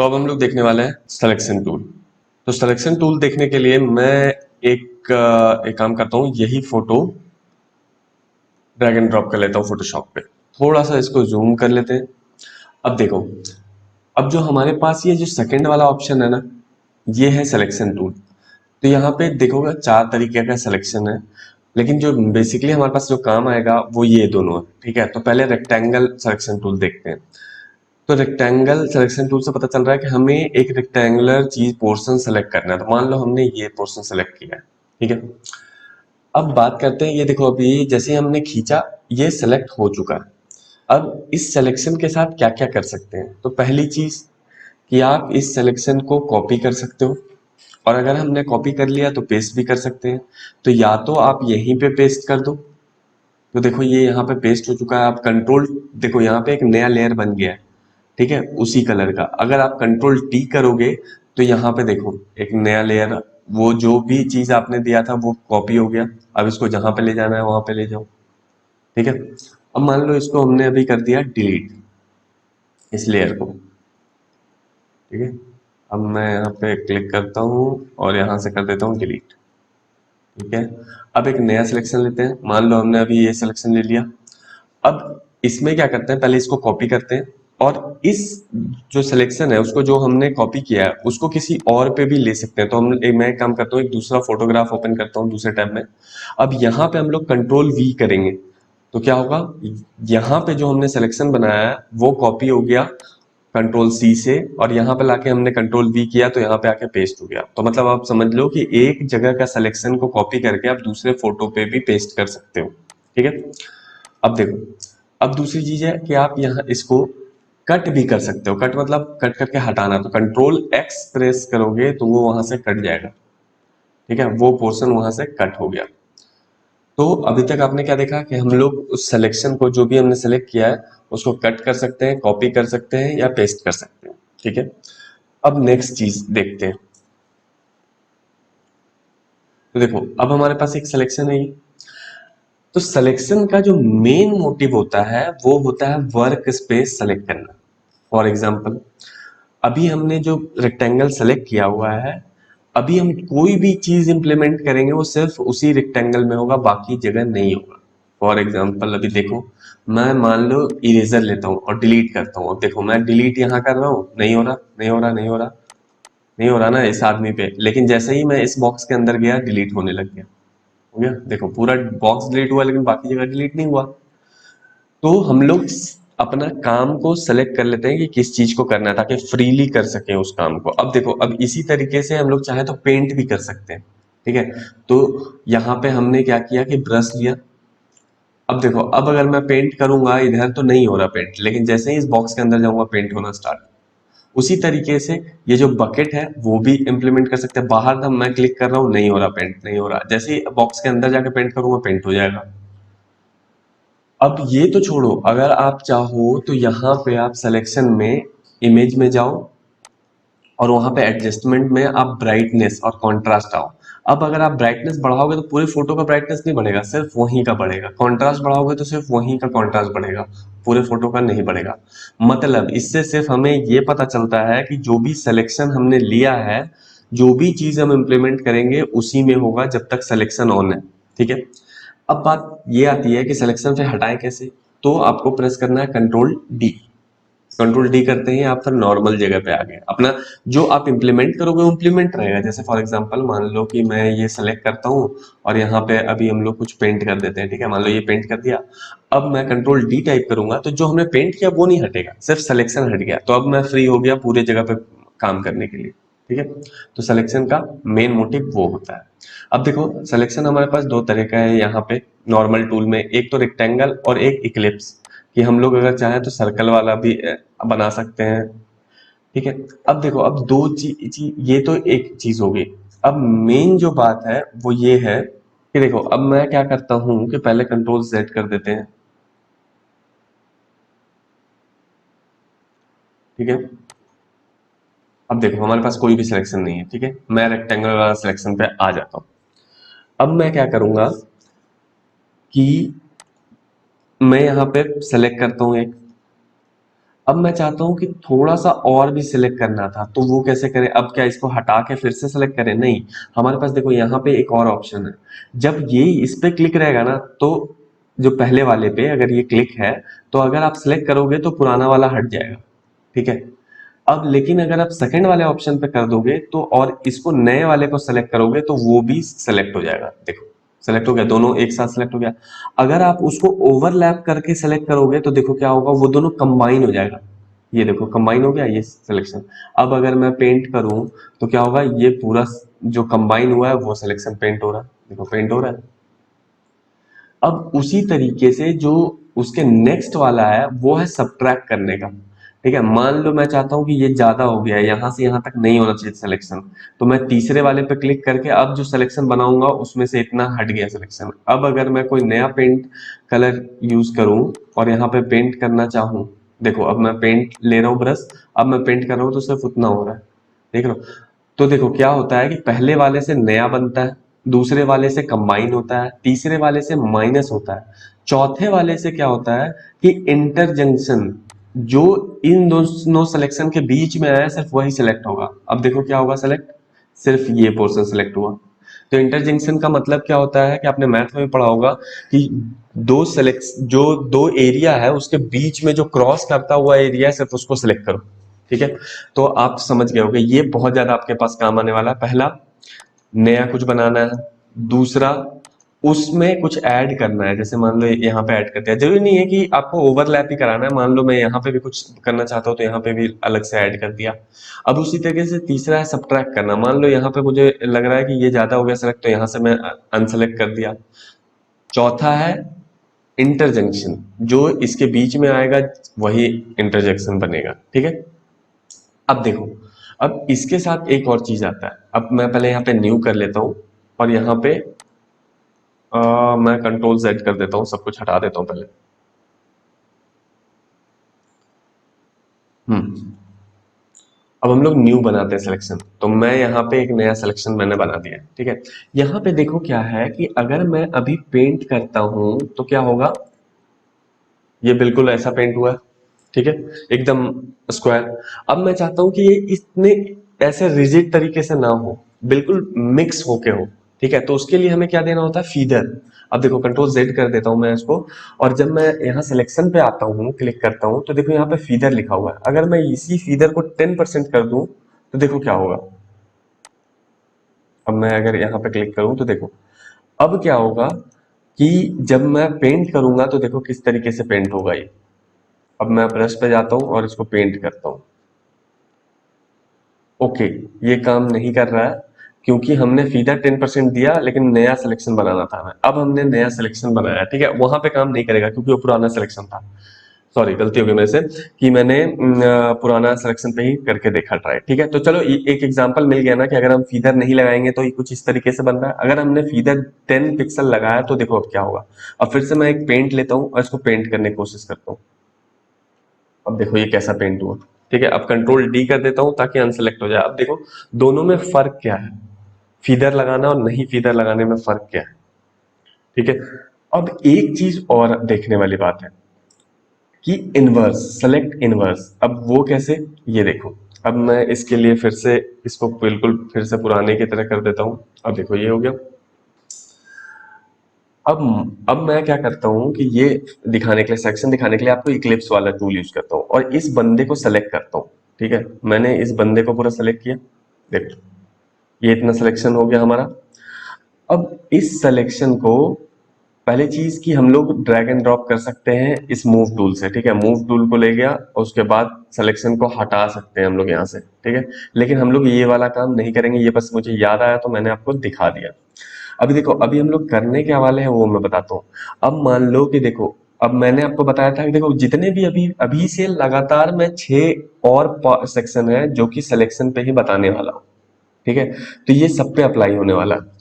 तो अब हम लोग देखने वाले हैं सिलेक्शन टूल। तो सिलेक्शन टूल देखने के लिए मैं एक काम करता हूँ, यही फोटो ड्रैग एंड ड्रॉप कर लेता हूँ फोटोशॉप पे। थोड़ा सा इसको जूम कर लेते हैं। अब देखो, अब जो हमारे पास ये जो सेकंड वाला ऑप्शन है ना, ये है सिलेक्शन टूल। तो यहाँ पे देखोगे 4 तरीके का सिलेक्शन है, लेकिन जो बेसिकली हमारे पास जो काम आएगा वो ये दोनों है। ठीक है, तो पहले रेक्टेंगल सिलेक्शन टूल देखते हैं। तो रेक्टेंगल सिलेक्शन टूल से पता चल रहा है कि हमें एक रेक्टेंगुलर चीज पोर्शन सेलेक्ट करना है। तो मान लो हमने ये पोर्शन सेलेक्ट किया है। ठीक है, अब बात करते हैं, ये देखो अभी जैसे हमने खींचा, ये सेलेक्ट हो चुका है। अब इस सिलेक्शन के साथ क्या क्या कर सकते हैं? तो पहली चीज कि आप इस सिलेक्शन को कॉपी कर सकते हो, और अगर हमने कॉपी कर लिया तो पेस्ट भी कर सकते हैं। तो या तो आप यहीं पे पेस्ट कर दो, तो देखो ये यहाँ पे पेस्ट हो चुका है। आप कंट्रोल, देखो यहाँ पे एक नया लेयर बन गया है। ठीक है, उसी कलर का। अगर आप कंट्रोल टी करोगे तो यहाँ पे देखो एक नया लेयर, वो जो भी चीज आपने दिया था वो कॉपी हो गया। अब इसको जहां पे ले जाना है वहां पे ले जाओ। ठीक है, अब मान लो इसको हमने अभी कर दिया डिलीट, इस लेयर को। ठीक है, अब मैं यहाँ पे क्लिक करता हूँ और यहाँ से कर देता हूँ डिलीट। ठीक है, अब एक नया सिलेक्शन लेते हैं। मान लो हमने अभी ये सिलेक्शन ले लिया। अब इसमें क्या करते हैं, पहले इसको कॉपी करते हैं, और इस जो सिलेक्शन है उसको, जो हमने कॉपी किया है उसको किसी और पे भी ले सकते हैं। तो मैं एक काम करता हूँ, एक दूसरा फोटोग्राफ ओपन करता हूँ दूसरे टैब में। अब यहाँ पे हम लोग कंट्रोल वी करेंगे, तो क्या होगा, यहाँ पे जो हमने सिलेक्शन बनाया है वो कॉपी हो गया कंट्रोल सी से, और यहाँ पे लाके हमने कंट्रोल वी किया तो यहाँ पे आके पेस्ट हो गया। तो मतलब आप समझ लो कि एक जगह का सिलेक्शन को कॉपी करके आप दूसरे फोटो पे भी पेस्ट कर सकते हो। ठीक है, अब देखो, अब दूसरी चीज है कि आप यहाँ इसको कट भी कर सकते हो। कट मतलब कट करके हटाना, तो कंट्रोल एक्स प्रेस करोगे तो वो वहां से कट जाएगा। ठीक है, वो पोर्शन वहां से कट हो गया। तो अभी तक आपने क्या देखा कि हम लोग उस सिलेक्शन को, जो भी हमने सेलेक्ट किया है, उसको कट कर सकते हैं, कॉपी कर सकते हैं या पेस्ट कर सकते हैं। ठीक है, अब नेक्स्ट चीज देखते हैं। तो देखो अब हमारे पास एक सिलेक्शन है ये। तो सिलेक्शन का जो मेन मोटिव होता है वो होता है वर्क स्पेस सेलेक्ट करना। फॉर एग्जाम्पल, अभी हमने जो रेक्टेंगल सेलेक्ट किया हुआ है, अभी हम कोई भी चीज इंप्लीमेंट करेंगे वो सिर्फ उसी रेक्टेंगल में होगा, बाकी जगह नहीं होगा। फॉर एग्जाम्पल अभी देखो, मैं मान लो इरेजर लेता हूँ और डिलीट करता हूँ। अब देखो मैं डिलीट यहाँ कर रहा हूँ, नहीं हो रहा, नहीं हो रहा, नहीं हो रहा, नहीं हो रहा ना इस आदमी पे। लेकिन जैसे ही मैं इस बॉक्स के अंदर गया, डिलीट होने लग गया। हो गया, देखो पूरा बॉक्स डिलीट हुआ लेकिन बाकी जगह डिलीट नहीं हुआ। तो हम लोग अपना काम को सेलेक्ट कर लेते हैं कि किस चीज को करना है, ताकि फ्रीली कर सकें उस काम को। अब देखो, अब इसी तरीके से हम लोग चाहे तो पेंट भी कर सकते हैं। ठीक है, तो यहाँ पे हमने क्या किया कि ब्रश लिया। अब देखो, अब अगर मैं पेंट करूंगा इधर तो नहीं हो रहा पेंट, लेकिन जैसे ही इस बॉक्स के अंदर जाऊंगा पेंट होना स्टार्ट। उसी तरीके से ये जो बकेट है वो भी इंप्लीमेंट कर सकते हैं। बाहर था, मैं क्लिक कर रहा हूँ, नहीं हो रहा पेंट, नहीं हो रहा, जैसे ही बॉक्स के अंदर जाके पेंट करूंगा पेंट हो जाएगा। अब ये तो छोड़ो, अगर आप चाहो तो यहाँ पे आप सिलेक्शन में इमेज में जाओ, और वहां पे एडजस्टमेंट में आप ब्राइटनेस और कॉन्ट्रास्ट आओ। अब अगर आप ब्राइटनेस बढ़ाओगे तो पूरे फोटो का ब्राइटनेस नहीं बढ़ेगा, सिर्फ वहीं का बढ़ेगा। कॉन्ट्रास्ट बढ़ाओगे तो सिर्फ वहीं का कॉन्ट्रास्ट बढ़ेगा, पूरे फोटो का नहीं बढ़ेगा। मतलब इससे सिर्फ हमें ये पता चलता है कि जो भी सिलेक्शन हमने लिया है, जो भी चीज हम इम्प्लीमेंट करेंगे उसी में होगा जब तक सिलेक्शन ऑन है। ठीक है, अब बात ये आती है कि सिलेक्शन से हटाएं कैसे। तो आपको प्रेस करना है कंट्रोल डी। कंट्रोल डी करते ही आप फिर नॉर्मल जगह पे आ गए। अपना जो आप इंप्लीमेंट करोगे वो इंप्लीमेंट रहेगा। जैसे फॉर एग्जांपल मान लो कि मैं ये सेलेक्ट करता हूँ, और यहाँ पे अभी हम लोग कुछ पेंट कर देते हैं। ठीक है, मान लो ये पेंट कर दिया। अब मैं कंट्रोल डी टाइप करूंगा तो जो हमने पेंट किया वो नहीं हटेगा, सिर्फ सिलेक्शन हट गया। तो अब मैं फ्री हो गया पूरे जगह पे काम करने के लिए। ठीक है, तो सिलेक्शन का मेन मोटिव वो होता है। अब देखो, सिलेक्शन हमारे पास दो तरह का है यहाँ पे नॉर्मल टूल में, एक तो रेक्टेंगल और एक इक्लिप्स। कि हम लोग अगर चाहें तो सर्कल वाला भी बना सकते हैं। ठीक है, अब देखो, अब दो चीज, ये तो एक चीज हो गई। अब मेन जो बात है वो ये है कि देखो, अब मैं क्या करता हूं कि पहले कंट्रोल जेड कर देते हैं। ठीक है, अब देखो हमारे पास कोई भी सिलेक्शन नहीं है। ठीक है, मैं रेक्टेंगल वाला सिलेक्शन पे आ जाता हूं। अब मैं क्या करूंगा कि मैं यहाँ पे सेलेक्ट करता हूँ एक। अब मैं चाहता हूं कि थोड़ा सा और भी सिलेक्ट करना था, तो वो कैसे करें? अब क्या इसको हटा के फिर से सिलेक्ट करें? नहीं, हमारे पास देखो यहाँ पे एक और ऑप्शन है। जब ये इस पे क्लिक रहेगा ना, तो जो पहले वाले पे अगर ये क्लिक है, तो अगर आप सिलेक्ट करोगे तो पुराना वाला हट जाएगा, ठीक है। अब लेकिन अगर आप सेकंड वाले ऑप्शन पे कर दोगे तो, और इसको नए वाले को सेलेक्ट करोगे तो वो भी सेलेक्ट हो जाएगा। देखो सेलेक्ट हो गया, दोनों एक साथ सेलेक्ट हो गया। अगर आप उसको ओवरलैप करके सेलेक्ट करोगे तो देखो क्या होगा, वो दोनों कंबाइन हो जाएगा। ये देखो कंबाइन हो गया ये सिलेक्शन। अब अगर मैं पेंट करूं तो क्या होगा, ये पूरा जो कंबाइन हुआ है वो सिलेक्शन पेंट हो रहा है, देखो पेंट हो रहा है। अब उसी तरीके से जो उसके नेक्स्ट वाला है वो है सब्ट्रैक्ट करने का, ठीक है। मान लो मैं चाहता हूं कि ये ज्यादा हो गया है, यहां से यहां तक नहीं होना चाहिए सिलेक्शन, तो मैं तीसरे वाले पे क्लिक करके अब जो सिलेक्शन बनाऊंगा उसमें से इतना हट गया सिलेक्शन। अब अगर मैं कोई नया पेंट कलर यूज करूं और यहाँ पे पेंट करना चाहूं, देखो अब मैं पेंट ले रहा हूँ ब्रश, अब मैं पेंट कर रहा हूँ तो सिर्फ उतना हो रहा है, देख लो। तो देखो क्या होता है कि पहले वाले से नया बनता है, दूसरे वाले से कंबाइन होता है, तीसरे वाले से माइनस होता है, चौथे वाले से क्या होता है कि इंटरजंक्शन, जो इन दोनों सिलेक्शन के बीच में आया सिर्फ वही सिलेक्ट होगा। अब देखो क्या होगा सिलेक्ट, सिर्फ ये पोर्शन सिलेक्ट हुआ। तो इंटरजंक्शन का मतलब क्या होता है कि आपने मैथ में भी पढ़ा होगा कि दो सेलेक्ट, जो दो एरिया है उसके बीच में जो क्रॉस करता हुआ एरिया है सिर्फ उसको सिलेक्ट करो, ठीक है। तो आप समझ गए होगे, ये बहुत ज्यादा आपके पास काम आने वाला है। पहला, नया कुछ बनाना है। दूसरा, उसमें कुछ ऐड करना है, जैसे मान लो यहाँ पे ऐड करते हैं, जरूरी नहीं है कि आपको ओवरलैप ही कराना है, मान लो मैं यहाँ पे भी कुछ करना चाहता हूँ तो यहाँ पे भी अलग से ऐड कर दिया। अब उसी तरीके से तीसरा है सब्ट्रैक्ट करना, मान लो यहाँ पे मुझे लग रहा है कि ये ज्यादा हो गया सेलेक्ट, तो यहाँ से मैं अनसेलेक्ट कर दिया। चौथा है इंटरजेक्शन, जो इसके बीच में आएगा वही इंटरजेक्शन बनेगा, ठीक है। अब देखो, अब इसके साथ एक और चीज आता है। अब मैं पहले यहाँ पे न्यू कर लेता हूँ और यहाँ पे मैं कंट्रोल Z कर देता हूँ, सब कुछ हटा देता हूँ पहले। हम्म अब हम लोग न्यू बनाते हैं सिलेक्शन, तो मैं यहाँ पे एक नया सिलेक्शन मैंने बना दिया, ठीक है। यहाँ पे देखो क्या है कि अगर मैं अभी पेंट करता हूं तो क्या होगा, ये बिल्कुल ऐसा पेंट हुआ है, ठीक है, एकदम स्क्वायर। अब मैं चाहता हूं कि ये इतने ऐसे रिजिड तरीके से ना हो, बिल्कुल मिक्स होके हो, ठीक है। तो उसके लिए हमें क्या देना होता है, फीदर। अब देखो कंट्रोल Z कर देता हूं मैं इसको, और जब मैं यहाँ सिलेक्शन पे आता हूँ, क्लिक करता हूँ, तो देखो यहाँ पे फीदर लिखा हुआ है। अगर मैं इसी फीदर को 10% कर दूं तो देखो क्या होगा। अब मैं अगर यहाँ पे क्लिक करूं तो देखो अब क्या होगा कि जब मैं पेंट करूंगा तो देखो किस तरीके से पेंट होगा ये। अब मैं ब्रश पे जाता हूँ और इसको पेंट करता हूँ, ओके, ये काम नहीं कर रहा है क्योंकि हमने फीडर 10% दिया लेकिन नया सिलेक्शन बनाना था हमें। अब हमने नया सिलेक्शन बनाया, ठीक है, वहां पे काम नहीं करेगा क्योंकि वो पुराना सिलेक्शन था। सॉरी, गलती हो गई मेरे से कि मैंने पुराना सिलेक्शन पे ही करके देखा ट्राई, ठीक है। तो चलो एक एग्जांपल मिल गया ना कि अगर हम फीदर नहीं लगाएंगे तो ये कुछ इस तरीके से बन रहा है। अगर हमने फीदर 10 पिक्सल लगाया तो देखो अब क्या होगा। अब फिर से मैं एक पेंट लेता हूँ और इसको पेंट करने की कोशिश करता हूँ। अब देखो ये कैसा पेंट हुआ, ठीक है। अब कंट्रोल D कर देता हूं ताकि अनसेलेक्ट हो जाए। अब देखो दोनों में फर्क क्या है, फीदर लगाना और नहीं फीदर लगाने में फर्क क्या है, ठीक है। अब एक चीज और देखने वाली बात है कि इनवर्स, सेलेक्ट इनवर्स। अब वो कैसे, ये देखो। अब मैं इसके लिए फिर से इसको बिल्कुल फिर से पुराने की तरह कर देता हूं। अब देखो ये हो गया। अब मैं क्या करता हूँ कि ये दिखाने के लिए, सेक्शन दिखाने के लिए आपको इक्लिप्स वाला टूल यूज करता हूँ और इस बंदे को सेलेक्ट करता हूँ, ठीक है। मैंने इस बंदे को पूरा सेलेक्ट किया, देखो ये इतना सिलेक्शन हो गया हमारा। अब इस सिलेक्शन को, पहली चीज कि हम लोग ड्रैग एंड ड्रॉप कर सकते हैं इस मूव टूल से, ठीक है। मूव टूल को ले गया और उसके बाद सिलेक्शन को हटा सकते हैं हम लोग यहाँ से, ठीक है। लेकिन हम लोग ये वाला काम नहीं करेंगे, ये बस मुझे याद आया तो मैंने आपको दिखा दिया। अभी देखो, अभी हम लोग करने के वाले हैं वो मैं बताता हूँ। अब मान लो कि देखो, अब मैंने आपको बताया था कि देखो जितने भी अभी अभी से लगातार मैं 6 और सेक्शन है जो कि सिलेक्शन पे ही बताने वाला हूँ, ठीक है। तो ये सब पे अप्लाई होने वाला है।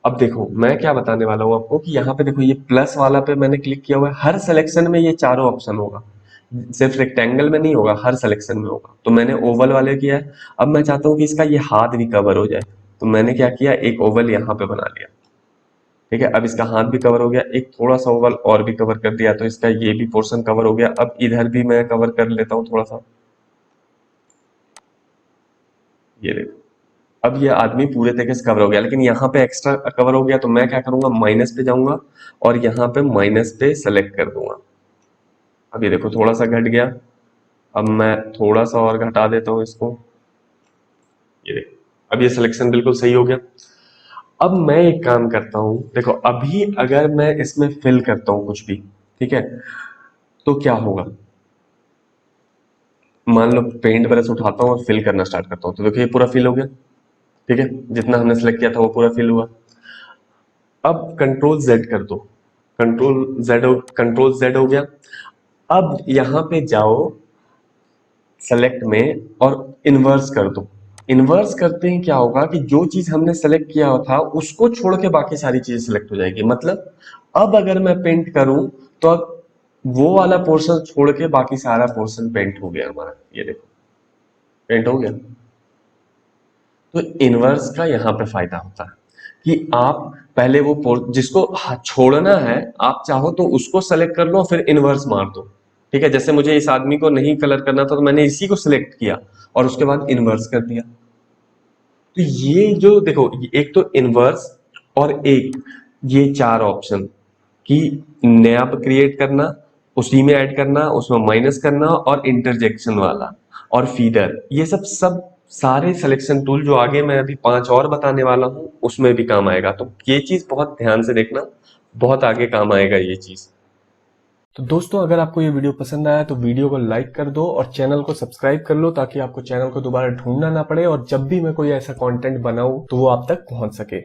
अब देखो मैं क्या बताने वाला हूँ आपको कि यहाँ पे देखो ये प्लस वाला पे मैंने क्लिक किया हुआ है, हर सिलेक्शन में ये चारों ऑप्शन होगा, सिर्फ रेक्टेंगल में नहीं होगा, हर सिलेक्शन में होगा। तो मैंने ओवल वाले किया है। अब मैं चाहता हूँ कि इसका ये हाथ भी कवर हो जाए, तो मैंने क्या किया, एक ओवल यहाँ पे बना लिया, ठीक है, अब इसका हाथ भी कवर हो गया, एक थोड़ा सा ओवल और भी कवर कर दिया, तो इसका ये भी पोर्शन कवर हो गया। अब इधर भी मैं कवर कर लेता हूँ थोड़ा सा, ये देखो, अब ये आदमी पूरे तरीके से कवर हो गया, लेकिन यहाँ पे एक्स्ट्रा कवर हो गया, तो मैं क्या करूंगा, माइनस पे जाऊंगा और यहाँ पे माइनस पे सेलेक्ट कर दूंगा। अब ये देखो थोड़ा सा घट गया, अब मैं थोड़ा सा और घटा देता हूँ इसको, ये देखो, अब ये सिलेक्शन बिल्कुल सही हो गया। अब मैं एक काम करता हूं, देखो अभी अगर मैं इसमें फिल करता हूं कुछ भी, ठीक है, तो क्या होगा, मान लो पेंट ब्रश उठाता हूं और फिल करना स्टार्ट करता हूं, तो देखो ये पूरा फिल हो गया, ठीक है, जितना हमने सेलेक्ट किया था वो पूरा फिल हुआ। अब कंट्रोल जेड कर दो, कंट्रोल जेड हो गया। अब यहां पे जाओ सेलेक्ट में और इन्वर्स कर दो। इन्वर्स करते ही क्या होगा कि जो चीज हमने सेलेक्ट किया था उसको छोड़ के बाकी सारी चीजें सेलेक्ट हो जाएगी। मतलब अब अगर मैं पेंट करूं तो अब वो वाला पोर्शन छोड़ के बाकी सारा पोर्शन पेंट हो गया हमारा, ये देखो पेंट हो गया। तो इन्वर्स का यहाँ पे फायदा होता है कि आप पहले वो जिसको छोड़ना है आप चाहो तो उसको सेलेक्ट कर लो फिर इन्वर्स मार दो, ठीक है। जैसे मुझे इस आदमी को नहीं कलर करना था तो मैंने इसी को सिलेक्ट किया और उसके बाद इन्वर्स कर दिया। तो ये जो देखो, एक तो इनवर्स और एक ये चार ऑप्शन कि नया क्रिएट करना, उसी में ऐड करना, उसमें माइनस करना और इंटरजेक्शन वाला और फीडर, ये सब सब सारे सिलेक्शन टूल जो आगे मैं अभी 5 और बताने वाला हूं उसमें भी काम आएगा। तो ये चीज बहुत ध्यान से देखना, बहुत आगे काम आएगा ये चीज। तो दोस्तों अगर आपको ये वीडियो पसंद आया तो वीडियो को लाइक कर दो और चैनल को सब्सक्राइब कर लो ताकि आपको चैनल को दोबारा ढूंढना ना पड़े और जब भी मैं कोई ऐसा कंटेंट बनाऊं तो वो आप तक पहुंच सके।